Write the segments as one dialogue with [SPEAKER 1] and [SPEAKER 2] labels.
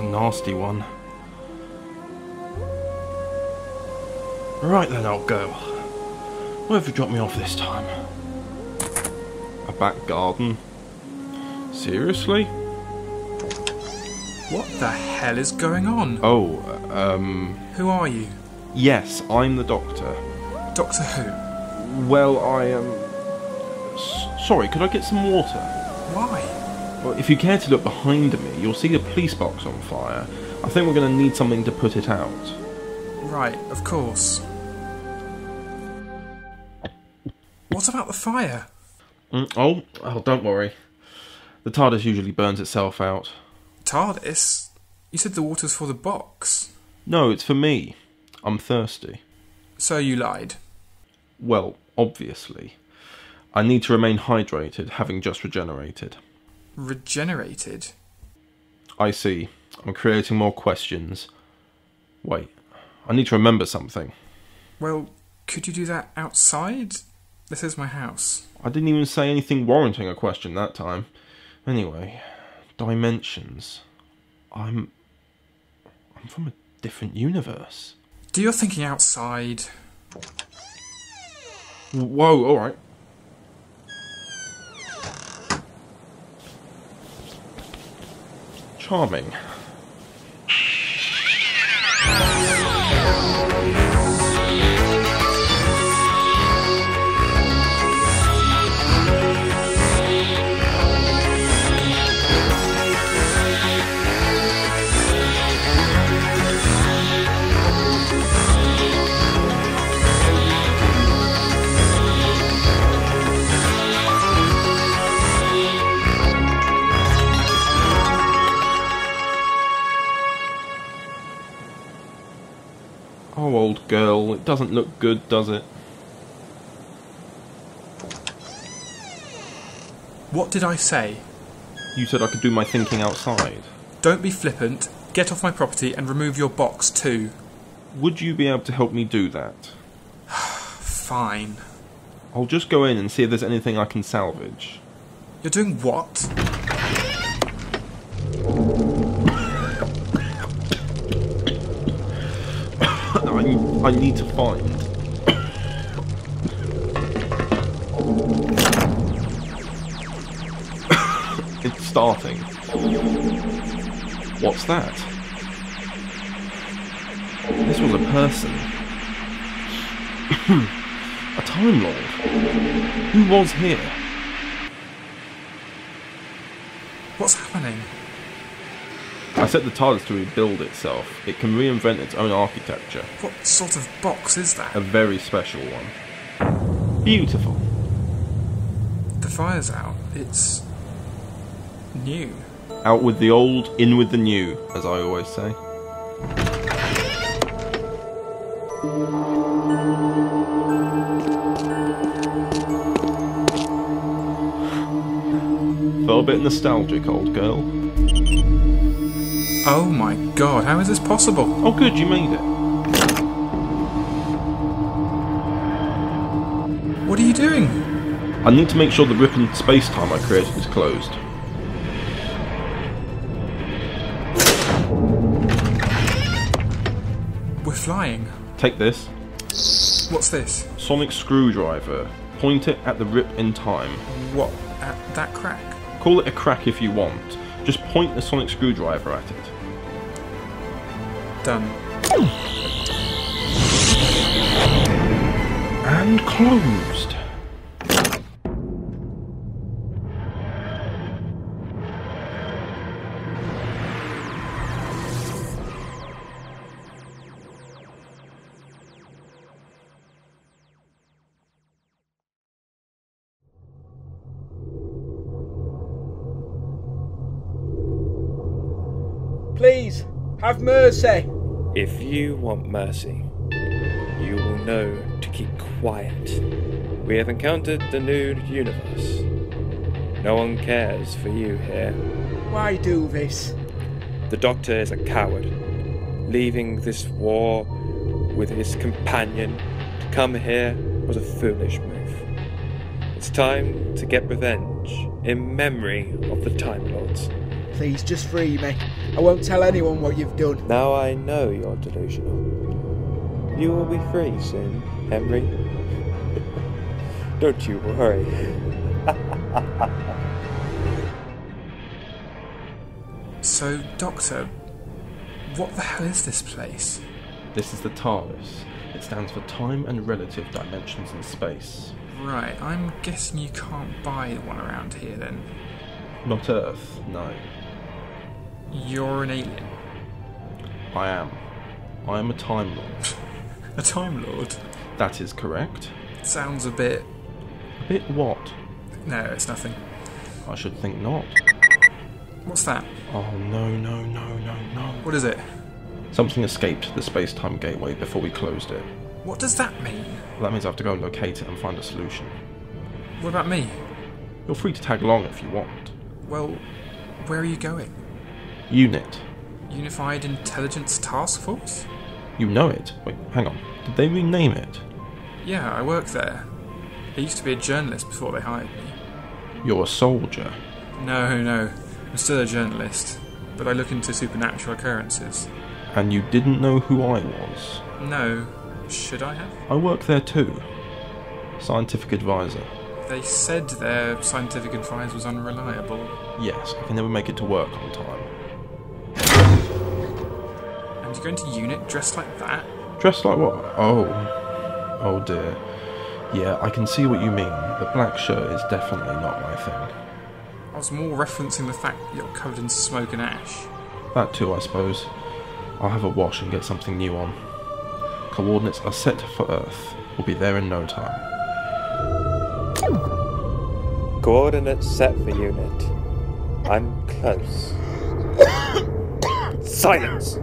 [SPEAKER 1] a nasty one. Right then, old girl. Where have you dropped me off this time? A back garden? Seriously?
[SPEAKER 2] What the hell is going on?
[SPEAKER 1] Oh,
[SPEAKER 2] Who are you?
[SPEAKER 1] yes, I'm the doctor.
[SPEAKER 2] Doctor Who?
[SPEAKER 1] Well, I am... sorry, could I get some water?
[SPEAKER 2] Why?
[SPEAKER 1] Well, if you care to look behind me, you'll see the police box on fire. I think we're going to need something to put it out.
[SPEAKER 2] Right, of course. What about the fire?
[SPEAKER 1] Oh, don't worry. The TARDIS usually burns itself out.
[SPEAKER 2] TARDIS? You said the water's for the box.
[SPEAKER 1] No, it's for me. I'm thirsty.
[SPEAKER 2] So you lied.
[SPEAKER 1] Well, obviously. I need to remain hydrated, having just regenerated.
[SPEAKER 2] Regenerated?
[SPEAKER 1] I see. I'm creating more questions. Wait, I need to remember something.
[SPEAKER 2] Well, could you do that outside? This is my house.
[SPEAKER 1] I didn't even say anything warranting a question that time. Anyway, dimensions. I'm from a different universe.
[SPEAKER 2] Do your thinking outside.
[SPEAKER 1] Whoa, alright. Charming. Oh, old girl, it doesn't look good, does it?
[SPEAKER 2] What did I say?
[SPEAKER 1] You said I could do my thinking outside.
[SPEAKER 2] Don't be flippant, get off my property and remove your box too.
[SPEAKER 1] Would you be able to help me do that?
[SPEAKER 2] Fine.
[SPEAKER 1] I'll just go in and see if there's anything I can salvage.
[SPEAKER 2] You're doing what?
[SPEAKER 1] I need to find... It's starting. What's that? This was a person. A Time Lord. Who was here?
[SPEAKER 2] What's happening?
[SPEAKER 1] I set the TARDIS to rebuild itself. It can reinvent its own architecture.
[SPEAKER 2] What sort of box is that?
[SPEAKER 1] A very special one. Beautiful.
[SPEAKER 2] The fire's out. It's... new.
[SPEAKER 1] Out with the old, in with the new, as I always say. Felt a bit nostalgic, old girl.
[SPEAKER 2] Oh my god, how is this possible?
[SPEAKER 1] Oh good, you made it.
[SPEAKER 2] What are you doing?
[SPEAKER 1] I need to make sure the rip in space-time I created is closed.
[SPEAKER 2] We're flying.
[SPEAKER 1] Take this.
[SPEAKER 2] What's this?
[SPEAKER 1] Sonic screwdriver. Point it at the rip in time.
[SPEAKER 2] What? At that crack?
[SPEAKER 1] Call it a crack if you want. Just point the sonic screwdriver at it.
[SPEAKER 2] Done.
[SPEAKER 1] And closed.
[SPEAKER 3] Please, have mercy.
[SPEAKER 4] If you want mercy, you will know to keep quiet. We have encountered the new universe. No one cares for you here.
[SPEAKER 3] Why do this?
[SPEAKER 4] The Doctor is a coward. Leaving this war with his companion to come here was a foolish move. It's time to get revenge in memory of the Time Lords.
[SPEAKER 3] Please, just free me. I won't tell anyone what you've done.
[SPEAKER 4] Now I know you're delusional. You will be free soon, Henry. Don't you worry.
[SPEAKER 2] So, Doctor, what the hell is this place?
[SPEAKER 1] This is the TARDIS. It stands for Time and Relative Dimensions in Space.
[SPEAKER 2] Right, I'm guessing you can't buy one around here then.
[SPEAKER 1] Not Earth, no.
[SPEAKER 2] You're an alien.
[SPEAKER 1] I am. I am a Time Lord.
[SPEAKER 2] A Time Lord?
[SPEAKER 1] That is correct.
[SPEAKER 2] Sounds a bit...
[SPEAKER 1] A bit what?
[SPEAKER 2] No, it's nothing.
[SPEAKER 1] I should think not.
[SPEAKER 2] What's that?
[SPEAKER 1] Oh no.
[SPEAKER 2] What is it?
[SPEAKER 1] Something escaped the space-time gateway before we closed it.
[SPEAKER 2] What does that mean?
[SPEAKER 1] That means I have to go and locate it and find a solution.
[SPEAKER 2] What about me?
[SPEAKER 1] You're free to tag along if you want.
[SPEAKER 2] Well, where are you going?
[SPEAKER 1] Unit.
[SPEAKER 2] Unified Intelligence Task Force?
[SPEAKER 1] You know it. Wait, hang on. Did they rename it?
[SPEAKER 2] Yeah, I work there. I used to be a journalist before they hired me.
[SPEAKER 1] You're a soldier.
[SPEAKER 2] No. I'm still a journalist, but I look into supernatural occurrences.
[SPEAKER 1] And you didn't know who I was?
[SPEAKER 2] No. Should I have?
[SPEAKER 1] I work there too. Scientific advisor.
[SPEAKER 2] They said their scientific advice was unreliable.
[SPEAKER 1] Yes, I can never make it to work on time.
[SPEAKER 2] And you're going to unit dressed like that?
[SPEAKER 1] Dressed like what? Oh dear. Yeah, I can see what you mean. The black shirt is definitely not my thing.
[SPEAKER 2] I was more referencing the fact that you're covered in smoke and ash.
[SPEAKER 1] That too, I suppose. I'll have a wash and get something new on. Coordinates are set for Earth. We'll be there in no time.
[SPEAKER 4] Coordinates set for unit. I'm close. Silence!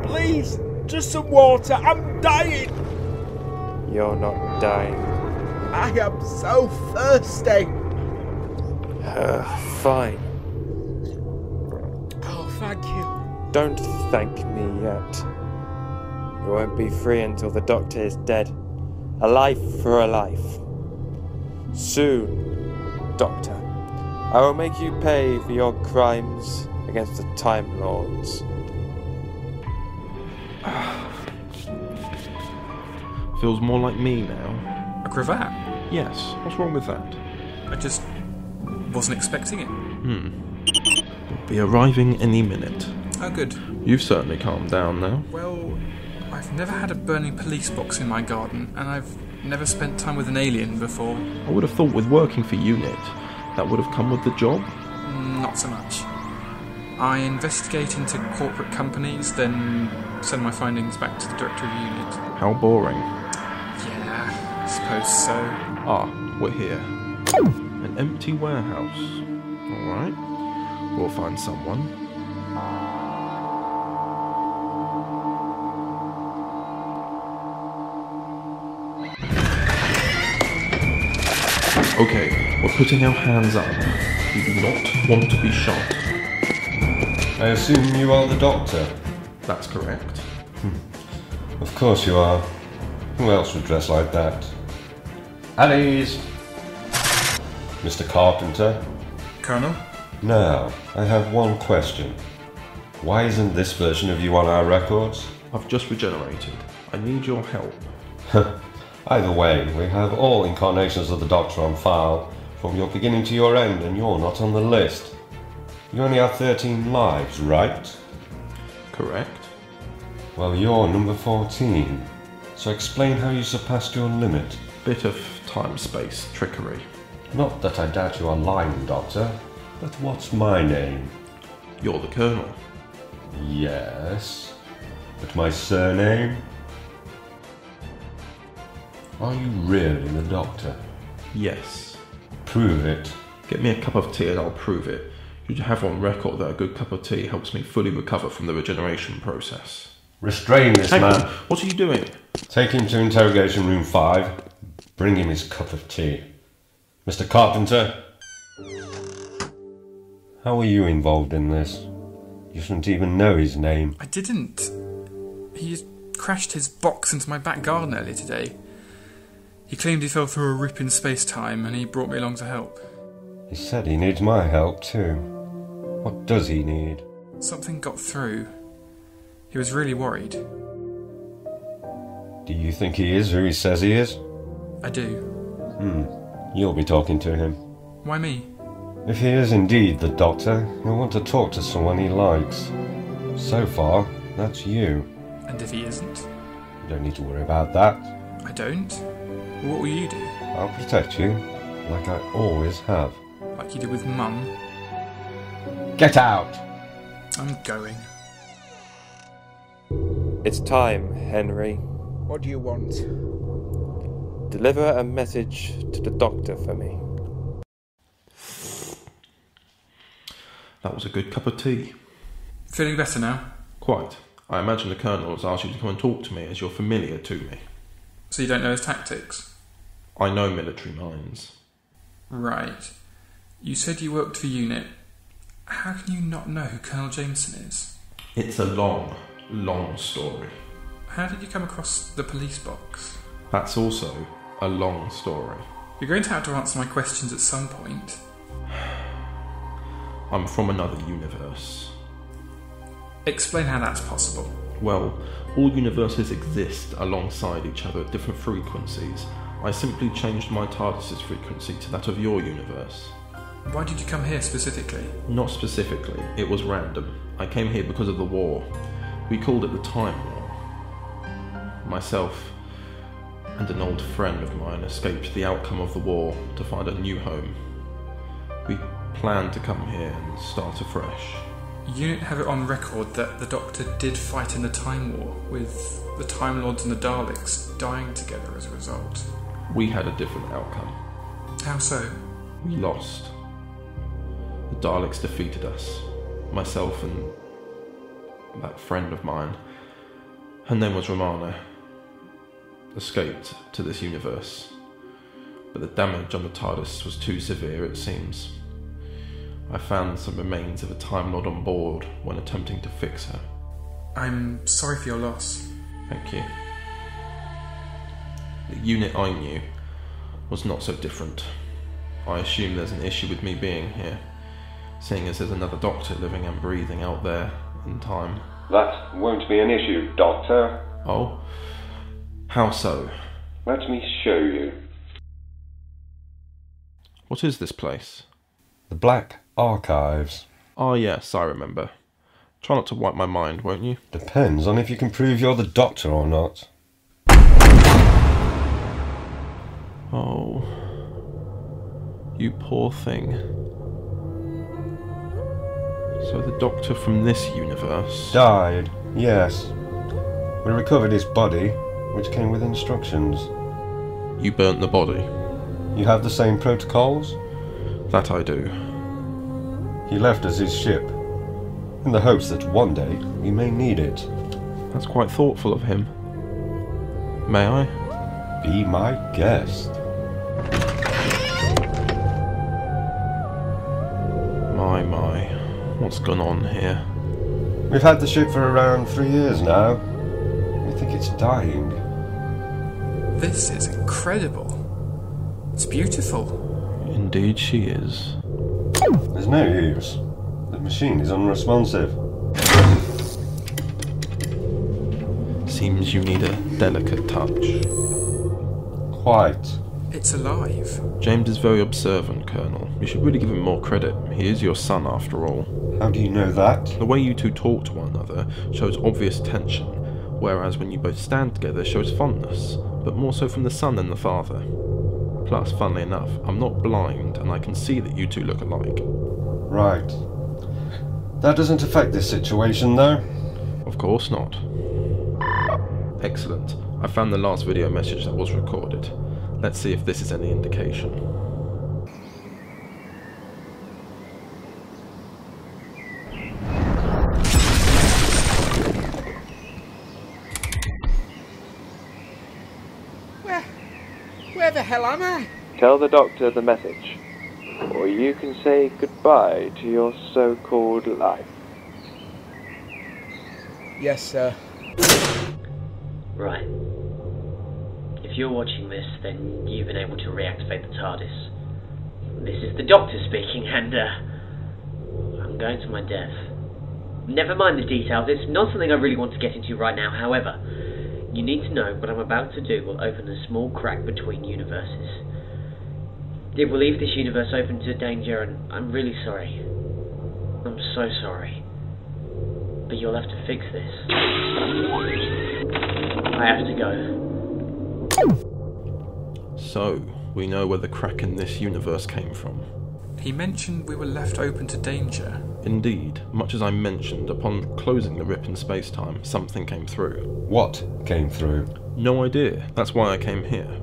[SPEAKER 3] Please, just some water. I'm dying.
[SPEAKER 4] You're not dying.
[SPEAKER 3] I am so thirsty.
[SPEAKER 4] Fine.
[SPEAKER 3] Oh, thank you.
[SPEAKER 4] Don't thank me yet. You won't be free until the Doctor is dead. A life for a life. Soon, Doctor, I will make you pay for your crimes against the Time Lords.
[SPEAKER 1] Feels more like me now.
[SPEAKER 2] A cravat?
[SPEAKER 1] Yes, what's wrong with that?
[SPEAKER 2] I just wasn't expecting it.
[SPEAKER 1] We'll be arriving any minute.
[SPEAKER 2] Oh, good.
[SPEAKER 1] You've certainly calmed down now.
[SPEAKER 2] Well, I've never had a burning police box in my garden, and I've never spent time with an alien before.
[SPEAKER 1] I would have thought with working for Unit, that would have come with the job.
[SPEAKER 2] Not so much. I investigate into corporate companies, then send my findings back to the director of unit.
[SPEAKER 1] How boring.
[SPEAKER 2] Yeah, I suppose so.
[SPEAKER 1] Ah, we're here. An empty warehouse. Alright, we'll find someone. Okay, we're putting our hands up. We do not want to be shot.
[SPEAKER 5] I assume you are the Doctor?
[SPEAKER 1] That's correct.
[SPEAKER 5] Of course you are. Who else would dress like that? At ease! Mr. Carpenter?
[SPEAKER 2] Colonel?
[SPEAKER 5] Now, I have one question. Why isn't this version of you on our records?
[SPEAKER 1] I've just regenerated. I need your help.
[SPEAKER 5] Either way, we have all incarnations of the Doctor on file, from your beginning to your end, and you're not on the list. You only have 13 lives, right?
[SPEAKER 1] Correct.
[SPEAKER 5] Well, you're number 14. So explain how you surpassed your limit.
[SPEAKER 1] Bit of time-space trickery.
[SPEAKER 5] Not that I doubt you are lying, Doctor, but what's my name?
[SPEAKER 1] You're the Colonel.
[SPEAKER 5] Yes, but my surname? Are you really the Doctor?
[SPEAKER 1] Yes.
[SPEAKER 5] Prove it.
[SPEAKER 1] Get me a cup of tea and I'll prove it. You have on record that a good cup of tea helps me fully recover from the regeneration process.
[SPEAKER 5] Restrain this
[SPEAKER 1] Hang
[SPEAKER 5] man.
[SPEAKER 1] on. What are you doing?
[SPEAKER 5] Take him to interrogation room 5. Bring him his cup of tea. Mr. Carpenter? How are you involved in this? You shouldn't even know his name.
[SPEAKER 2] I didn't. He crashed his box into my back garden earlier today. He claimed he fell through a rip in space-time and he brought me along to help.
[SPEAKER 5] He said he needs my help too. What does he need?
[SPEAKER 2] Something got through. He was really worried.
[SPEAKER 5] Do you think he is who he says he is?
[SPEAKER 2] I do.
[SPEAKER 5] You'll be talking to him.
[SPEAKER 2] Why me?
[SPEAKER 5] If he is indeed the Doctor, he'll want to talk to someone he likes. So far, that's you.
[SPEAKER 2] And if he isn't?
[SPEAKER 5] You don't need to worry about that.
[SPEAKER 2] I don't? Well, what will you do?
[SPEAKER 5] I'll protect you, like I always have.
[SPEAKER 2] Like you did with Mum?
[SPEAKER 5] Get out!
[SPEAKER 2] I'm going.
[SPEAKER 4] It's time, Henry.
[SPEAKER 3] What do you want?
[SPEAKER 4] Deliver a message to the Doctor for me.
[SPEAKER 1] That was a good cup of tea.
[SPEAKER 2] Feeling better now?
[SPEAKER 1] Quite. I imagine the Colonel has asked you to come and talk to me as you're familiar to me.
[SPEAKER 2] So you don't know his tactics?
[SPEAKER 1] I know military minds.
[SPEAKER 2] Right. You said you worked for UNIT. How can you not know who Colonel Jameson is?
[SPEAKER 1] It's a long, long story.
[SPEAKER 2] How did you come across the police box?
[SPEAKER 1] That's also a long story.
[SPEAKER 2] You're going to have to answer my questions at some point.
[SPEAKER 1] I'm from another universe.
[SPEAKER 2] Explain how that's possible.
[SPEAKER 1] Well, all universes exist alongside each other at different frequencies. I simply changed my TARDIS's frequency to that of your universe.
[SPEAKER 2] Why did you come here specifically?
[SPEAKER 1] Not specifically, it was random. I came here because of the war. We called it the Time War. Myself and an old friend of mine escaped the outcome of the war to find a new home. We planned to come here and start afresh.
[SPEAKER 2] UNIT have it on record that the Doctor did fight in the Time War, with the Time Lords and the Daleks dying together as a result.
[SPEAKER 1] We had a different outcome.
[SPEAKER 2] How so?
[SPEAKER 1] We lost. The Daleks defeated us. Myself and that friend of mine, her name was Romana, escaped to this universe. But the damage on the TARDIS was too severe, it seems. I found some remains of a Time Lord on board when attempting to fix her.
[SPEAKER 2] I'm sorry for your loss.
[SPEAKER 1] Thank you. The unit I knew was not so different. I assume there's an issue with me being here, seeing as there's another Doctor living and breathing out there in time.
[SPEAKER 5] That won't be an issue, Doctor.
[SPEAKER 1] Oh? How so?
[SPEAKER 5] Let me show you.
[SPEAKER 1] What is this place?
[SPEAKER 5] The Black Archives.
[SPEAKER 1] Ah, yes, I remember. Try not to wipe my mind, won't you?
[SPEAKER 5] Depends on if you can prove you're the Doctor or not.
[SPEAKER 1] Oh. You poor thing. So the Doctor from this universe...
[SPEAKER 5] Died, yes. We recovered his body, which came with instructions.
[SPEAKER 1] You burnt the body?
[SPEAKER 5] You have the same protocols?
[SPEAKER 1] That I do.
[SPEAKER 5] He left us his ship, in the hopes that one day we may need it.
[SPEAKER 1] That's quite thoughtful of him. May I?
[SPEAKER 5] Be my guest.
[SPEAKER 1] My. What's gone on here?
[SPEAKER 5] We've had the ship for around 3 years now. We think it's dying.
[SPEAKER 2] This is incredible. It's beautiful.
[SPEAKER 1] Indeed she is.
[SPEAKER 5] There's no use. The machine is unresponsive.
[SPEAKER 1] Seems you need a delicate touch.
[SPEAKER 5] Quite.
[SPEAKER 2] It's alive.
[SPEAKER 1] James is very observant, Colonel. You should really give him more credit. He is your son, after all.
[SPEAKER 5] How do you know that?
[SPEAKER 1] The way you two talk to one another shows obvious tension, whereas when you both stand together shows fondness, but more so from the son than the father. Plus, funnily enough, I'm not blind, and I can see that you two look alike.
[SPEAKER 5] Right. That doesn't affect this situation, though.
[SPEAKER 1] Of course not. Excellent. I found the last video message that was recorded. Let's see if this is any indication.
[SPEAKER 3] Where the hell am I?
[SPEAKER 4] Tell the Doctor the message, or you can say goodbye to your so-called life.
[SPEAKER 3] Yes, sir.
[SPEAKER 6] Right. If you're watching this, then you've been able to reactivate the TARDIS. This is the Doctor speaking, and I'm I'm going to my death. Never mind the details, it's not something I really want to get into right now. However, you need to know what I'm about to do will open a small crack between universes. It will leave this universe open to danger, and I'm really sorry. I'm so sorry. But you'll have to fix this. I have to go.
[SPEAKER 1] So, we know where the crack in this universe came from.
[SPEAKER 2] He mentioned we were left open to danger.
[SPEAKER 1] Indeed, much as I mentioned, upon closing the rip in space-time, something came through.
[SPEAKER 5] What came through?
[SPEAKER 1] No idea. That's why I came here.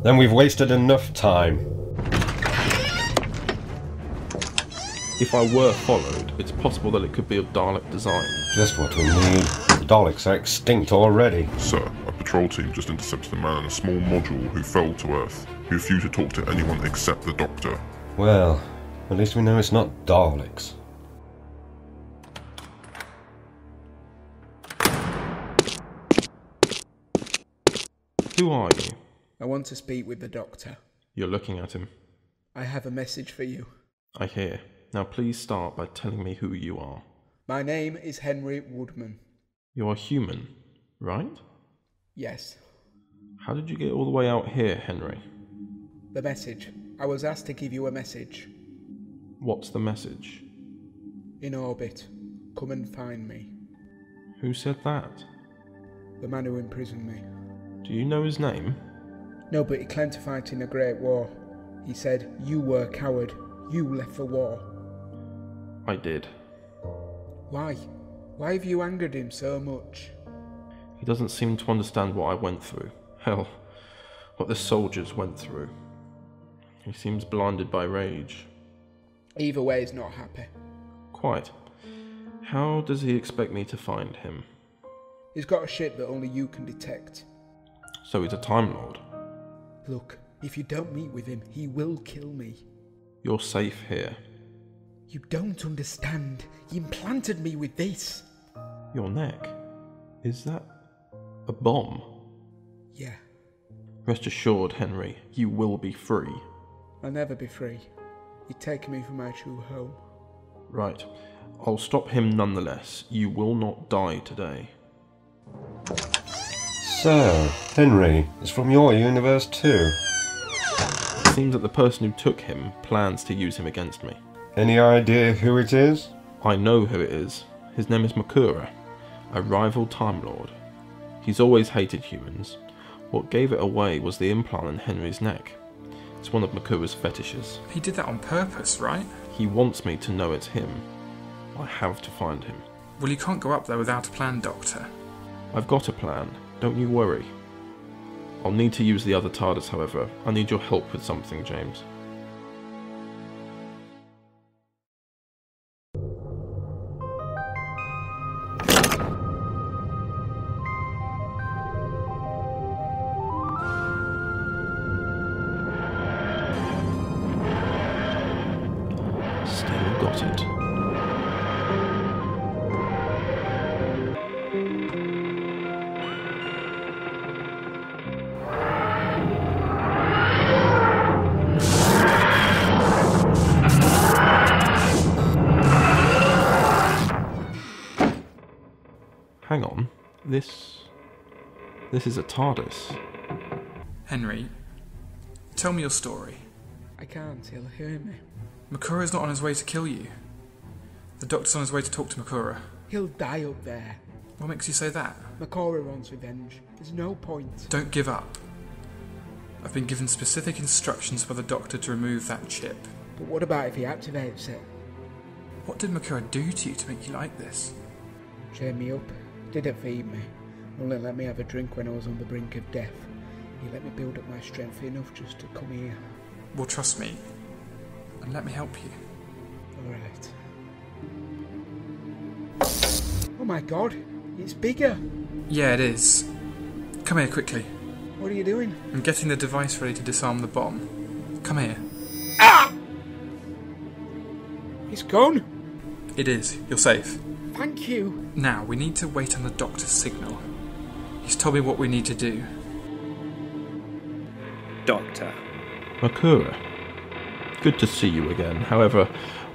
[SPEAKER 5] Then we've wasted enough time.
[SPEAKER 1] If I were followed, it's possible that it could be of Dalek design.
[SPEAKER 5] Just what we need. The Daleks are extinct already.
[SPEAKER 7] Sir, a patrol team just intercepted a man in a small module who fell to Earth. He refused to talk to anyone except the Doctor.
[SPEAKER 5] Well, at least we know it's not Daleks.
[SPEAKER 1] Who are you?
[SPEAKER 3] I want to speak with the Doctor.
[SPEAKER 1] You're looking at him.
[SPEAKER 3] I have a message for you.
[SPEAKER 1] I hear. Now please start by telling me who you are.
[SPEAKER 3] My name is Henry Woodman.
[SPEAKER 1] You're human, right?
[SPEAKER 3] Yes.
[SPEAKER 1] How did you get all the way out here, Henry?
[SPEAKER 3] The message. I was asked to give you a message.
[SPEAKER 1] What's the message?
[SPEAKER 3] In orbit. Come and find me.
[SPEAKER 1] Who said that?
[SPEAKER 3] The man who imprisoned me.
[SPEAKER 1] Do you know his name?
[SPEAKER 3] No, but he claimed to fight in a great war. He said, you were a coward. You left for war.
[SPEAKER 1] I did.
[SPEAKER 3] Why? Why have you angered him so much?
[SPEAKER 1] He doesn't seem to understand what I went through. Hell, what the soldiers went through. He seems blinded by rage.
[SPEAKER 3] Either way, he's not happy.
[SPEAKER 1] Quite. How does he expect me to find him?
[SPEAKER 3] He's got a ship that only you can detect.
[SPEAKER 1] So he's a Time Lord.
[SPEAKER 3] Look, if you don't meet with him, he will kill me.
[SPEAKER 1] You're safe here.
[SPEAKER 3] You don't understand. He implanted me with this.
[SPEAKER 1] Your neck? Is that a bomb?
[SPEAKER 3] Yeah.
[SPEAKER 1] Rest assured, Henry, you will be free.
[SPEAKER 3] I'll never be free. You've taken me from my true home.
[SPEAKER 1] Right. I'll stop him nonetheless. You will not die today.
[SPEAKER 5] So, Henry is from your universe too.
[SPEAKER 1] It seems that the person who took him plans to use him against me.
[SPEAKER 5] Any idea who it is?
[SPEAKER 1] I know who it is. His name is Makora, a rival Time Lord. He's always hated humans. What gave it away was the implant in Henry's neck. It's one of Makora's fetishes.
[SPEAKER 2] He did that on purpose, right?
[SPEAKER 1] He wants me to know it's him. I have to find him.
[SPEAKER 2] Well, you can't go up there without a plan, Doctor.
[SPEAKER 1] I've got a plan. Don't you worry. I'll need to use the other TARDIS, however. I need your help with something, James. Still got it. Hang on, this is a TARDIS.
[SPEAKER 2] Henry, tell me your story.
[SPEAKER 3] I can't, he'll hear me.
[SPEAKER 2] Makora's not on his way to kill you. The Doctor's on his way to talk to Makora.
[SPEAKER 3] He'll die up there.
[SPEAKER 2] What makes you say that?
[SPEAKER 3] Makora wants revenge. There's no point.
[SPEAKER 2] Don't give up. I've been given specific instructions by the Doctor to remove that chip.
[SPEAKER 3] But what about if he activates it?
[SPEAKER 2] What did Makora do to you to make you like this?
[SPEAKER 3] Cheer me up. Didn't feed me. Only let me have a drink when I was on the brink of death. He let me build up my strength enough just to come here.
[SPEAKER 2] Well, trust me, and let me help you.
[SPEAKER 3] Alright. Oh my god, it's bigger!
[SPEAKER 2] Yeah, it is. Come here quickly.
[SPEAKER 3] What are you doing?
[SPEAKER 2] I'm getting the device ready to disarm the bomb. Come here.
[SPEAKER 3] Ah! It's gone!
[SPEAKER 2] It is. You're safe.
[SPEAKER 3] Thank you!
[SPEAKER 2] Now, we need to wait on the Doctor's signal. He's told me what we need to do.
[SPEAKER 4] Doctor.
[SPEAKER 1] Makora. Good to see you again. However,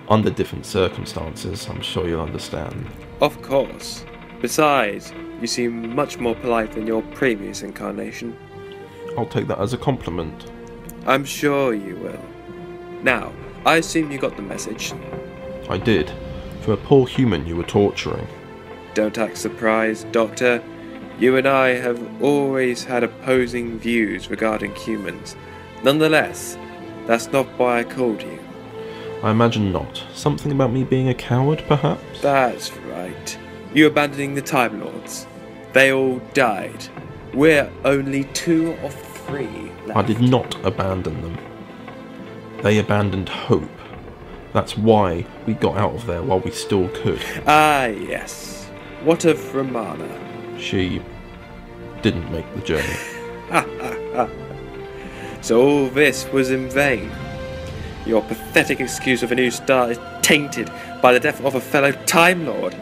[SPEAKER 1] under different circumstances, I'm sure you'll understand.
[SPEAKER 4] Of course. Besides, you seem much more polite than your previous incarnation.
[SPEAKER 1] I'll take that as a compliment.
[SPEAKER 4] I'm sure you will. Now, I assume you got the message.
[SPEAKER 1] I did. From a poor human you were torturing.
[SPEAKER 4] Don't act surprised, Doctor. You and I have always had opposing views regarding humans. Nonetheless, that's not why I called you.
[SPEAKER 1] I imagine not. Something about me being a coward, perhaps?
[SPEAKER 4] That's right. You abandoning the Time Lords. They all died. We're only 2 of 3 left.
[SPEAKER 1] I did not abandon them. They abandoned hope. That's why we got out of there while we still could.
[SPEAKER 4] Ah, yes. What of Romana?
[SPEAKER 1] She didn't make the journey.
[SPEAKER 4] So all this was in vain. Your pathetic excuse of a new start is tainted by the death of a fellow Time Lord.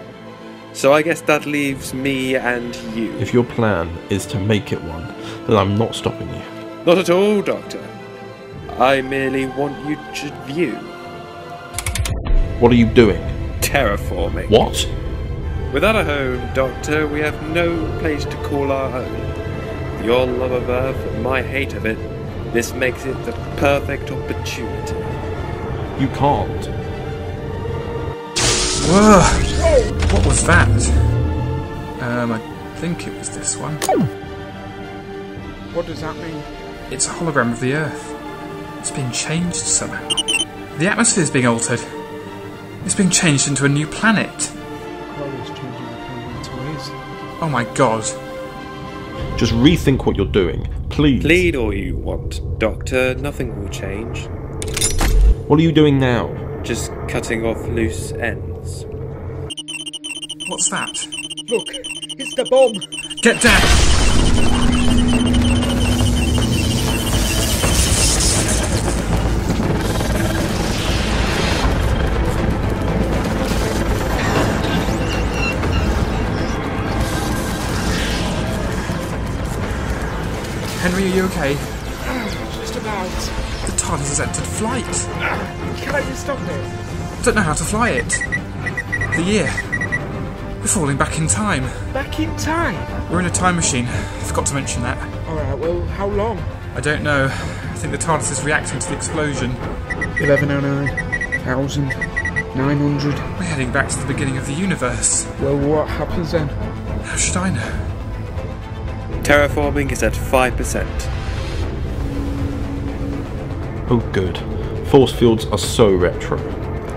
[SPEAKER 4] So I guess that leaves me and you.
[SPEAKER 1] If your plan is to make it one, then I'm not stopping you.
[SPEAKER 4] Not at all, Doctor. I merely want you to view.
[SPEAKER 1] What are you doing?
[SPEAKER 4] Terraforming.
[SPEAKER 1] What?
[SPEAKER 4] Without a home, Doctor, we have no place to call our own. Your love of Earth and my hate of it, this makes it the perfect opportunity.
[SPEAKER 1] You can't.
[SPEAKER 2] Whoa! What was that? I think it was this one.
[SPEAKER 3] What does that mean?
[SPEAKER 2] It's a hologram of the Earth. It's been changed somehow. The atmosphere's being altered. It's being changed into a new planet.
[SPEAKER 3] Makora's changing the planet ways.
[SPEAKER 2] Oh my god.
[SPEAKER 1] Just rethink what you're doing, please.
[SPEAKER 4] Plead all you want, Doctor. Nothing will change.
[SPEAKER 1] What are you doing now?
[SPEAKER 4] Just cutting off loose ends.
[SPEAKER 2] What's that?
[SPEAKER 3] Look, it's the bomb.
[SPEAKER 2] Get down! Henry, are you okay?
[SPEAKER 3] Just about.
[SPEAKER 2] The TARDIS has entered flight.
[SPEAKER 3] Can't you stop it?
[SPEAKER 2] Don't know how to fly it. The year. We're falling back in time.
[SPEAKER 3] Back in time?
[SPEAKER 2] We're in a time machine. Forgot to mention that.
[SPEAKER 3] Alright, well, how long?
[SPEAKER 2] I don't know. I think the TARDIS is reacting to the explosion.
[SPEAKER 3] 1109, 1000, 900.
[SPEAKER 2] We're heading back to the beginning of the universe.
[SPEAKER 3] Well, what happens then?
[SPEAKER 2] How should I know?
[SPEAKER 4] Terraforming is at 5%.
[SPEAKER 1] Oh good. Force fields are so retro.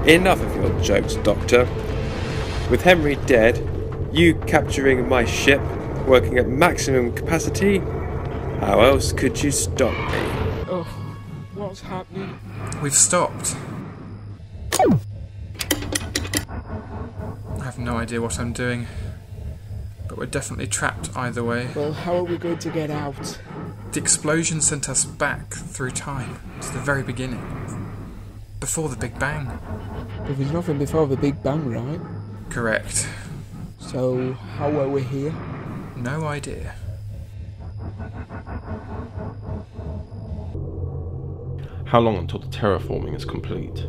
[SPEAKER 4] Enough of your jokes, Doctor. With Henry dead, you capturing my ship, working at maximum capacity, how else could you stop me?
[SPEAKER 3] Oh, what's happening?
[SPEAKER 2] We've stopped. I have no idea what I'm doing. But we're definitely trapped either way.
[SPEAKER 3] Well, how are we going to get out?
[SPEAKER 2] The explosion sent us back through time, to the very beginning. Before the Big Bang.
[SPEAKER 3] There was nothing before the Big Bang, right?
[SPEAKER 2] Correct.
[SPEAKER 3] So, how are we here?
[SPEAKER 2] No idea.
[SPEAKER 1] How long until the terraforming is complete?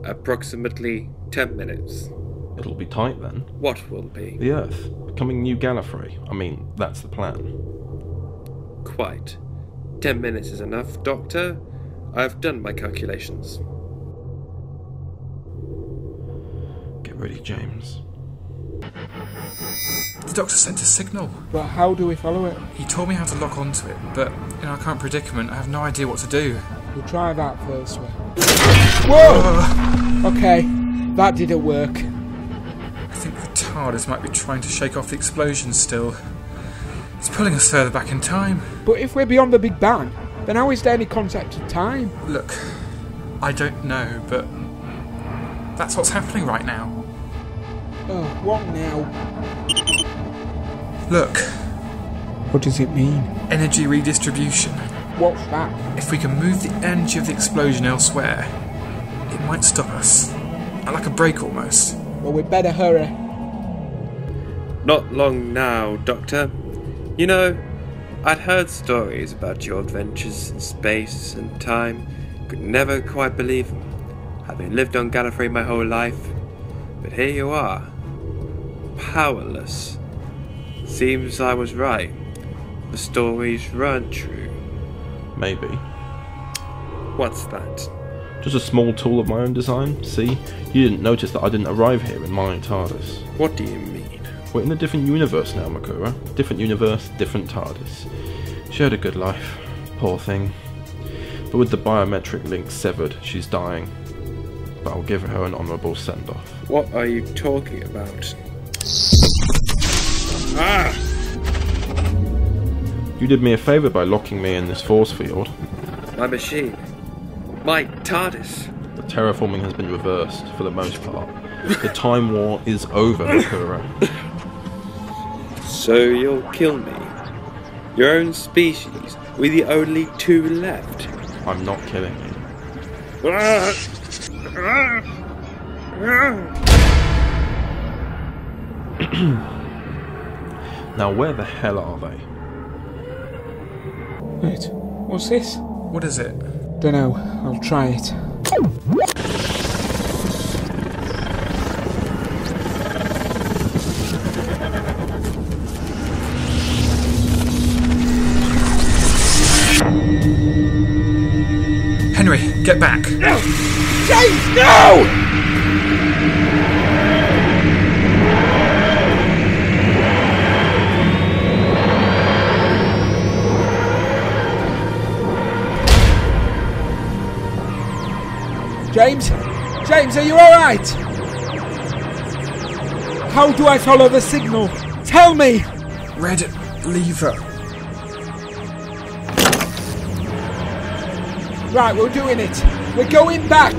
[SPEAKER 4] Approximately 10 minutes.
[SPEAKER 1] It'll be tight then.
[SPEAKER 4] What will be?
[SPEAKER 1] The Earth, becoming New Gallifrey. I mean, that's the plan.
[SPEAKER 4] Quite. 10 minutes is enough, Doctor. I've done my calculations.
[SPEAKER 1] Get ready, James.
[SPEAKER 2] The Doctor sent a signal.
[SPEAKER 3] But how do we follow it?
[SPEAKER 2] He told me how to lock onto it, but in our current predicament, I have no idea what to do.
[SPEAKER 3] We'll try that first way. Whoa! Okay, that didn't work.
[SPEAKER 2] I think the TARDIS might be trying to shake off the explosion still. It's pulling us further back in time.
[SPEAKER 3] But if we're beyond the Big Bang, then how is there any concept of time?
[SPEAKER 2] Look, I don't know, but that's what's happening right now.
[SPEAKER 3] Oh, what now?
[SPEAKER 2] Look.
[SPEAKER 3] What does it mean?
[SPEAKER 2] Energy redistribution.
[SPEAKER 3] What's that?
[SPEAKER 2] If we can move the energy of the explosion elsewhere, it might stop us. Like a break almost.
[SPEAKER 3] Well, we'd better hurry.
[SPEAKER 4] Not long now, Doctor. You know, I'd heard stories about your adventures in space and time, could never quite believe them. having lived on Gallifrey my whole life. But here you are, powerless. Seems I was right. The stories weren't true.
[SPEAKER 1] Maybe.
[SPEAKER 4] What's that?
[SPEAKER 1] Just a small tool of my own design, see? You didn't notice that I didn't arrive here in my TARDIS.
[SPEAKER 4] What do you mean?
[SPEAKER 1] We're in a different universe now, Makora. Different universe, different TARDIS. She had a good life. Poor thing. But with the biometric link severed, she's dying. But I'll give her an honourable send-off.
[SPEAKER 4] What are you talking about? Ah!
[SPEAKER 1] You did me a favour by locking me in this force field.
[SPEAKER 4] My machine. My TARDIS.
[SPEAKER 1] The terraforming has been reversed, for the most part. The time war is over, Makora.
[SPEAKER 4] So you'll kill me? Your own species? We're the only two left.
[SPEAKER 1] I'm not killing you. Now where the hell are they?
[SPEAKER 3] Wait, what's this?
[SPEAKER 2] What is it?
[SPEAKER 3] Dunno, I'll try it.
[SPEAKER 2] Henry, get back!
[SPEAKER 3] No! James, no! James? James, are you alright? How do I follow the signal? Tell me!
[SPEAKER 2] Red lever.
[SPEAKER 3] Right, we're doing it. We're going back.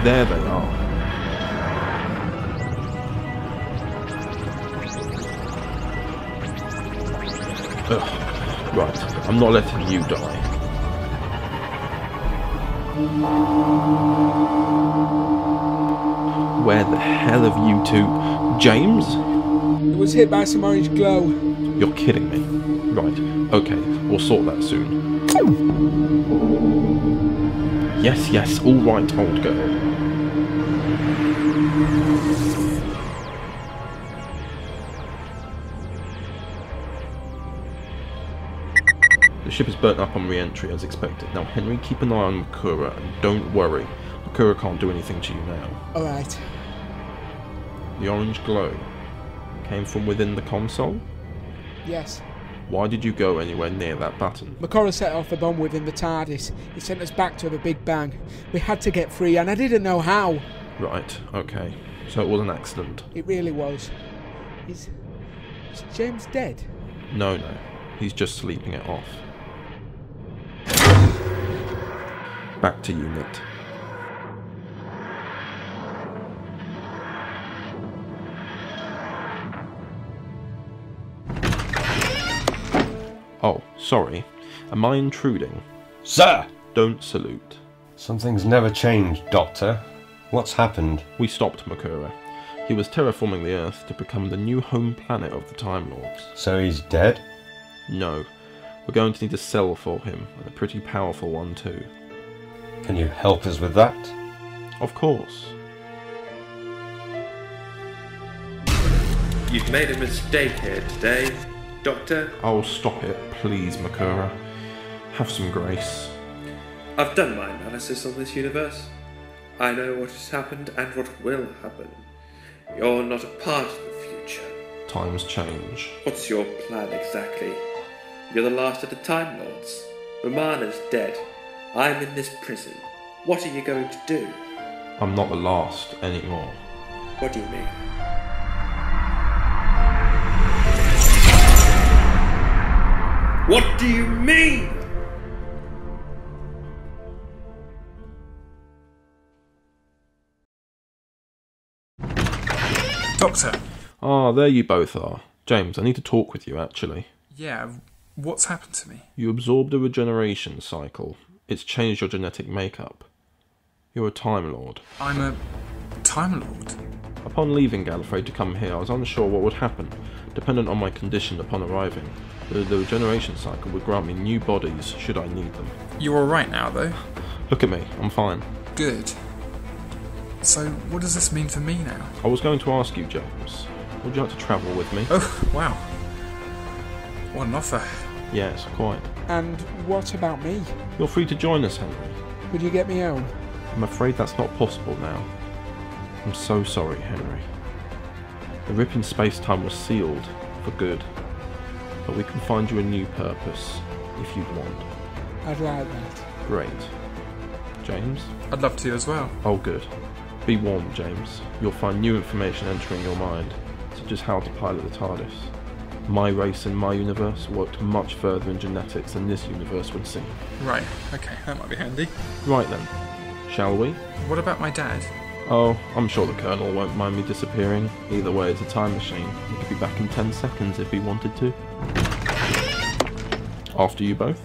[SPEAKER 1] There they are. Ugh. Right, I'm not letting you die. Where the hell have you two... James?
[SPEAKER 3] It was hit by some orange glow.
[SPEAKER 1] You're kidding me. Right, okay, we'll sort that soon. Yes, yes, all right, old girl. The ship is burnt up on re-entry as expected. Now, Henry, keep an eye on Makora and don't worry. Makora can't do anything to you now.
[SPEAKER 3] Alright.
[SPEAKER 1] The orange glow came from within the console?
[SPEAKER 3] Yes.
[SPEAKER 1] Why did you go anywhere near that button?
[SPEAKER 3] Makora set off a bomb within the TARDIS. It sent us back to the Big Bang. We had to get free and I didn't know how.
[SPEAKER 1] Right, okay. So it was an accident.
[SPEAKER 3] It really was. Is James dead?
[SPEAKER 1] No. He's just sleeping it off. Back to unit. Oh, sorry. Am I intruding?
[SPEAKER 5] Sir!
[SPEAKER 1] Don't salute.
[SPEAKER 5] Something's never changed, Doctor. What's happened?
[SPEAKER 1] We stopped Makora. He was terraforming the Earth to become the new home planet of the Time Lords.
[SPEAKER 5] So he's dead?
[SPEAKER 1] No. We're going to need a cell for him, and a pretty powerful one too.
[SPEAKER 5] Can you help us with that?
[SPEAKER 1] Of course.
[SPEAKER 4] You've made a mistake here today, Doctor.
[SPEAKER 1] Oh, stop it, please, Makora. Have some grace.
[SPEAKER 4] I've done my analysis on this universe. I know what has happened and what will happen. You're not a part of the future.
[SPEAKER 1] Times change.
[SPEAKER 4] What's your plan exactly? You're the last of the Time Lords. Romana's dead. I'm in this prison. What are you going to do?
[SPEAKER 1] I'm not the last anymore.
[SPEAKER 4] What do you mean? What do you mean?
[SPEAKER 2] Doctor!
[SPEAKER 1] Ah, there you both are. James, I need to talk with you, actually.
[SPEAKER 2] Yeah, what's happened to me?
[SPEAKER 1] You absorbed a regeneration cycle. It's changed your genetic makeup. You're a Time Lord.
[SPEAKER 2] I'm a Time Lord?
[SPEAKER 1] Upon leaving Gallifrey to come here, I was unsure what would happen, dependent on my condition upon arriving. The regeneration cycle would grant me new bodies should I need them.
[SPEAKER 2] You're alright now, though?
[SPEAKER 1] Look at me, I'm fine.
[SPEAKER 2] Good. So, what does this mean for me now?
[SPEAKER 1] I was going to ask you, James, would you like to travel with me?
[SPEAKER 2] Oh, wow. What an offer.
[SPEAKER 1] Yes, quite.
[SPEAKER 3] And what about me?
[SPEAKER 1] You're free to join us, Henry.
[SPEAKER 3] Would you get me home?
[SPEAKER 1] I'm afraid that's not possible now. I'm so sorry, Henry. The rip in space-time was sealed, for good. But we can find you a new purpose, if you'd want.
[SPEAKER 3] I'd like that.
[SPEAKER 1] Great. James?
[SPEAKER 2] I'd love to as well.
[SPEAKER 1] Oh, good. Be warned, James. You'll find new information entering your mind, such as how to pilot the TARDIS. My race and my universe worked much further in genetics than this universe would seem.
[SPEAKER 2] Right, okay, that might be handy.
[SPEAKER 1] Right then. Shall we?
[SPEAKER 2] What about my dad?
[SPEAKER 1] Oh, I'm sure the Colonel won't mind me disappearing. Either way, it's a time machine. He could be back in 10 seconds if he wanted to. After you both.